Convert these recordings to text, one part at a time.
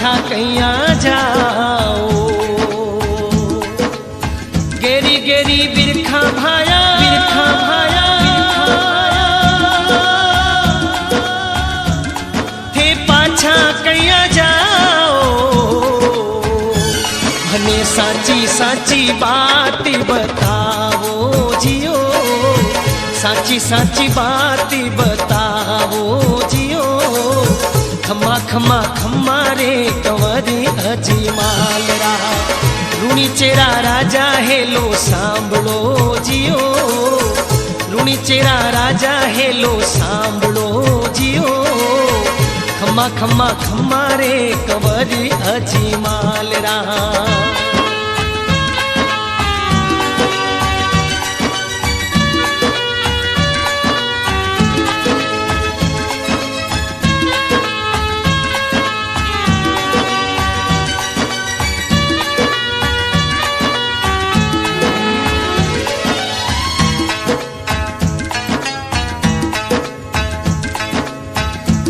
पाछा कैया जाओ। गेरी गेरी बिरखा भाया, बिरखा भाया, थे पाछा कैया जाओ। भने साची साची बात बताओ जियो, साची साची बात बताओ जियो। खम्मा खम्मा खम्मा रे कंवरी अजमालरा, रूणी चेरा राजा हेलो सांभळो जियो। रूणी चेरा राजा हेलो सांभळो जियो। खम्मा खम्मा खम्मा रे कंवरी अजमालरा।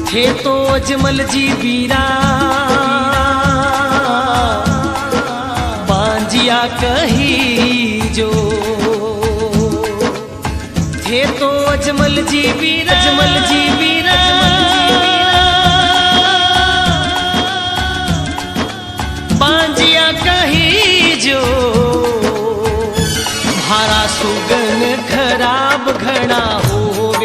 थे तो अजमल जी बीरा, बांजिया कही जो। थे तो अजमल जी बीरा, अजमल जी बीरा, बांजिया कही जो। भारा सुगन खराब घड़ा